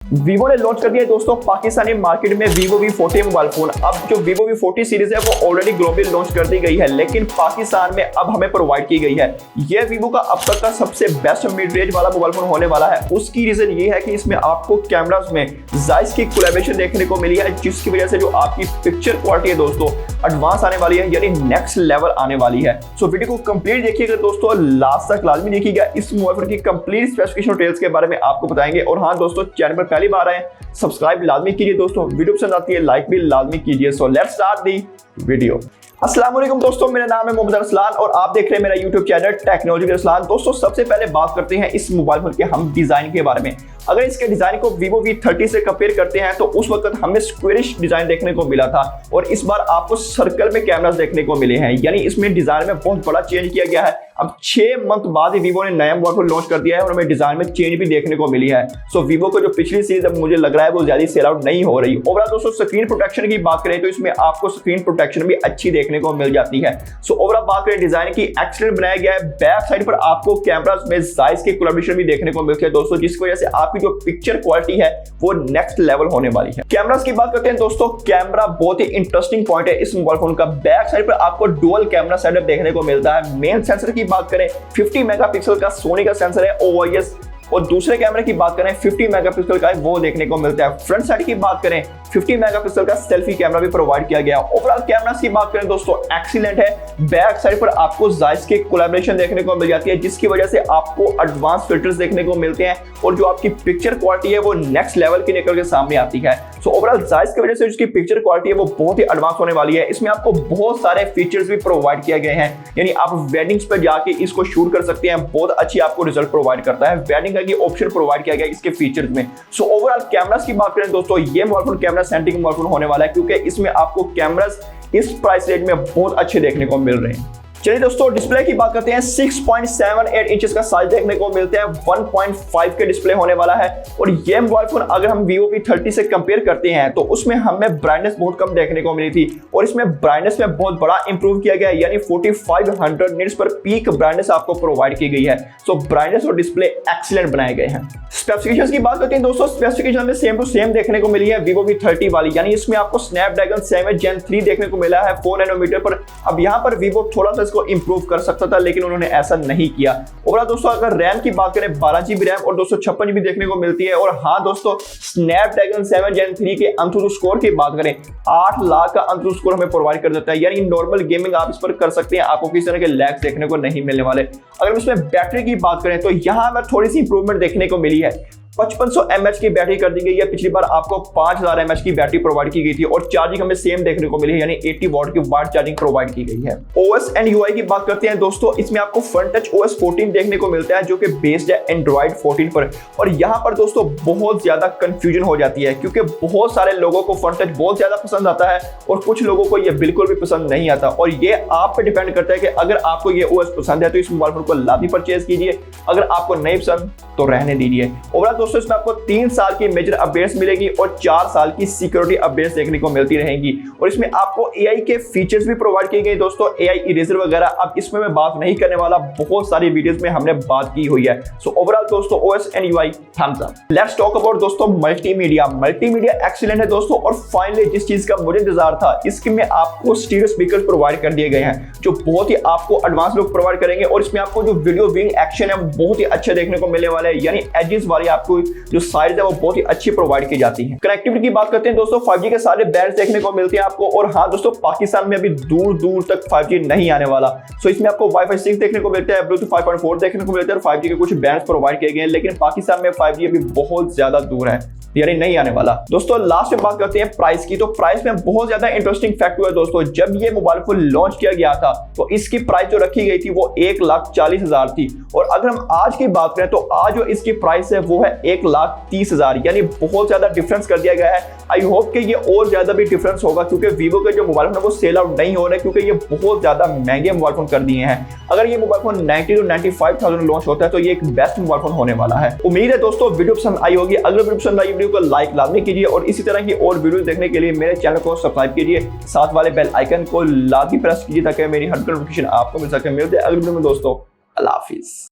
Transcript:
Vivo ने launch कर दिया है दोस्तों पाकिस्तानी मार्केट में वीवो V40 मोबाइल फोन। अब जो वीवो V40 सीरीज है वो ऑलरेडी ग्लोबली लॉन्च कर दी गई है, लेकिन पाकिस्तान में अब हमें प्रोवाइड की गई है। यह वीवो का अब तक का सबसे बेस्ट मिड रेंज वाला मोबाइल फोन होने वाला है। उसकी रीजन ये है कि इसमें आपको कैमरास में जायज की कोलैबोरेशन देखने को मिली है, जिसकी वजह से जो आपकी पिक्चर क्वालिटी है दोस्तों एडवांस आने वाली है, यानी नेक्स्ट लेवल आने वाली है। सो वीडियो को कंप्लीट देखिएगा दोस्तों, लास्ट तक लाजमी देखिएगा। इस मोबाइल फोन की कंप्लीट स्पेसिफिकेशन डिटेल्स के बारे में आपको बताएंगे। और हाँ दोस्तों, चैनल पर पहली बार आए सब्सक्राइब लाजमी कीजिए दोस्तों, वीडियो पसंद आती है लाइक भी लाजमी कीजिए। So let's start the video. अस्सलाम वालेकुम दोस्तों, मेरा नाम है मोहम्मद अरसलान और आप देख रहे हैं मेरा YouTube channel technology with Arsalan. दोस्तों सबसे पहले बात करते हैं इस मोबाइल फोन के हम डिजाइन के बारे में। अगर इसके डिजाइन को Vivo V30 से कंपेयर करते हैं तो उस वक्त हमें स्क्वेयरिश डिजाइन देखने को मिला था और इस बार आपको सर्कल में कैमरास देखने को मिले हैं, यानी इसमें डिजाइन में बहुत बड़ा चेंज किया गया है। अब 6 मंथ बाद ही Vivo ने नया मोबाइल फोन लॉन्च कर दिया है और हमें डिजाइन में चेंज भी देखने को मिली है। सो Vivo को जो पिछली सीरीज अब मुझे लग रहा है वो ज्यादा सेल आउट नहीं हो रही। ओवरऑल दोस्तों स्क्रीन प्रोटेक्शन की बात करें तो इसमें आपको स्क्रीन प्रोटेक्शन भी अच्छी देखने को मिल जाती है। सो ओवरऑल बात करें डिजाइन की, एक्सीलेंट बनाया गया है। बैक साइड पर आपको कैमरास में जायज के कोलैबोरेशन भी देखने को मिलती है दोस्तों, जिसकी वजह से आपकी जो पिक्चर क्वालिटी है वो नेक्स्ट लेवल होने वाली है। कैमरास की बात करते हैं दोस्तों, कैमरा बहुत ही इंटरेस्टिंग पॉइंट है इस मोबाइल फोन का। बैक साइड पर आपको डुअल कैमरा सेटअप देखने को मिलता है। मेन सेंसर की बात करें 50 मेगापिक्सल का सोनी का सेंसर है OIS, और दूसरे कैमरे की बात करें 50 मेगापिक्सल का वो देखने को मिलता है। फ्रंट साइड की बात करें 50 मेगापिक्सल का सेल्फी कैमरा भी प्रोवाइड किया गया। ओवरऑल कैमरास की बात करें दोस्तों एक्सीलेंट है। बैक साइड पर आपको जायज के कोलैबोरेशन देखने को मिल जाती है, जिसकी वजह से आपको एडवांस फिल्टर्स देखने को मिलते हैं और जो आपकी पिक्चर क्वालिटी है वो नेक्स्ट लेवल की निकल के सामने आती है। सो ओवरऑल जायज की वजह से जिसकी पिक्चर क्वालिटी है वो बहुत ही एडवांस होने वाली है। इसमें आपको बहुत सारे फीचर्स भी प्रोवाइड किए गए हैं, यानी आप वेडिंग्स पर जाके इसको शूट कर सकते हैं। बहुत अच्छी आपको रिजल्ट प्रोवाइड करता है। वेडिंग का ये ऑप्शन प्रोवाइड किया गया इसके फीचर्स में। सो ओवरऑल कैमरास की बात करें दोस्तों, ये mobile phone camera centric mobile phone होने वाला है, क्योंकि इसमें आपको कैमरास इस प्राइस रेंज में बहुत अच्छे देखने को मिल रहे हैं। चलिए दोस्तों डिस्प्ले की बात करते हैं। 6.78 इंचेस का साइज देखने को मिलते हैं। 1.5 के डिस्प्ले होने वाला है और ये मोबाइल फोन अगर हम Vivo V30 से कंपेयर करते हैं तो उसमें हमें ब्राइटनेस बहुत कम देखने को मिली थी और इसमें ब्राइटनेस में बहुत बड़ा इंप्रूव किया गया है, यानी 4500 निट्स पर पीक ब्राइटनेस आपको प्रोवाइड की गई है। सो ब्राइटनेस और डिस्प्ले एक्सीलेंट बनाए गए हैं। स्पेसिफिकेशंस की बात करते हैं दोस्तों, स्पेसिफिकेशन में सेम टू सेम देखने को मिली है Vivo V30 वाली, यानी इसमें आपको स्नैपड्रैगन 7 Gen 3 देखने को मिला है 4 नैनोमीटर पर। अब यहाँ पर Vivo थोड़ा सा इसको इंप्रूव कर सकता था, लेकिन उन्होंने ऐसा नहीं किया। ओवरऑल दोस्तों अगर रैम की बात करें 12 GB रैम और 256 GB देखने को मिलती है। और हाँ दोस्तों, स्नैपड्रैगन 7 Gen 3 के अंतुतु स्कोर की बात करें 8 लाख का अंतुतु स्कोर हमें प्रोवाइड कर देता है, यानी नॉर्मल गेमिंग आप इस पर कर सकते हैं, आपको किसी तरह के लैग्स देखने को नहीं मिलने वाले। अगर इसमें बैटरी की बात करें तो यहाँ हमें थोड़ी सी इंप्रूवमेंट देखने को मिली है। 5500 mAh की बैटरी कर दी गई है। पिछली बार आपको 5000 mAh की बैटरी प्रोवाइड की गई थी और चार्जिंग हमें सेम देखने को मिली है, यानी 80 वॉट की वाट चार्जिंग प्रोवाइड की गई है। OS एंड UI की बात करते हैं दोस्तों, इसमें आपको फ्रंट टच OS 14 देखने को मिलता है, जो कि बेस्ड है Android 14 पर। और यहाँ पर दोस्तों बहुत ज्यादा कंफ्यूजन हो जाती है, क्योंकि बहुत सारे लोगों को फ्रंट टच बहुत ज्यादा पसंद आता है और कुछ लोगों को ये बिल्कुल भी पसंद नहीं आता। और ये आप पे डिपेंड करता है कि अगर आपको ये OS पसंद है तो इस मोबाइल फोन को लाजमी परचेज कीजिए, अगर आपको नहीं पसंद तो रहने दीजिए। ओवरऑल दोस्तों इसमें आपको 3 साल की मेजर अपडेट्स मिलेगी और 4 साल की सिक्योरिटी अपडेट्स देखने को मिलती रहेंगी। और इसमें आपको AI के फीचर्स भी प्रोवाइड किए गए दोस्तों, AI इरेजर वगैरह। अब इसमें मैं बात नहीं करने वाला, बहुत सारी वीडियोस में हमने बात की हुई है। सो ओवरऑल दोस्तों OS and UI thumbs up. Let's talk about दोस्तों मल्टीमीडिया। मल्टीमीडिया एक्सीलेंट है दोस्तों। और फाइनली जिस चीज का मुझे इंतजार था, इसमें आपको स्टीरियो स्पीकर्स प्रोवाइड कर दिए गए हैं, जो बहुत ही आपको एडवांस लुक प्रोवाइड करेंगे। और इसमें आपको जो वीडियो विंग एक्शन है वो बहुत ही अच्छे देखने को मिलने वाले हैं, यानी एजेस वाली आपको जो साइज है वो बहुत ही अच्छी प्रोवाइड की जाती है। कनेक्टिविटी की बात करते हैं दोस्तों, 5G के सारे बैंड्स देखने को मिलते हैं आपको। और हाँ दोस्तों, पाकिस्तान में अभी दूर दूर तक 5G नहीं आने वाला। सो इसमें आपको Wi-Fi 6 देखने को मिलता है, Bluetooth 5.4 देखने को मिलता है और 5G के कुछ बैंड्स प्रोवाइड किए गए हैं, लेकिन पाकिस्तान में 5G अभी बहुत ज्यादा दूर है, यानी नहीं आने वाला। दोस्तों लास्ट में बात करते हैं प्राइस की। तो प्राइस में बहुत ज्यादा इंटरेस्टिंग फैक्ट हुआ है दोस्तों। जब ये मोबाइल फोन लॉन्च किया गया था तो इसकी प्राइस जो रखी गई थी वो 1,40,000 थी, और अगर हम आज की बात करें तो आज जो इसकी प्राइस है वो है 1,30,000, यानी बहुत ज्यादा डिफरेंस कर दिया गया है। आई होप कि ये और ज्यादा भी डिफरेंस होगा, क्योंकि Vivo के जो मोबाइल फोन है वो सेल आउट नहीं हो रहे, क्योंकि ये बहुत ज्यादा महंगे मोबाइल फोन कर दिए हैं। अगर ये मोबाइल फोन 90 to 95,000 लॉन्च होता है तो ये एक बेस्ट मोबाइल फोन होने वाला है। उम्मीद है दोस्तों वीडियो पसंद आई होगी। अगर वीडियो पसंद आई वीडियो को लाइक लाजमी कीजिए और इसी तरह की और वीडियो देखने के लिए मेरे चैनल को सब्सक्राइब कीजिए, साथ वाले बेल आइकन को लाजमी प्रेस कीजिए ताकि मेरी हर नोटिफिकेशन आपको मिल सके। मिलते हैं अगले वीडियो में दोस्तों। अल्लाह हाफिज।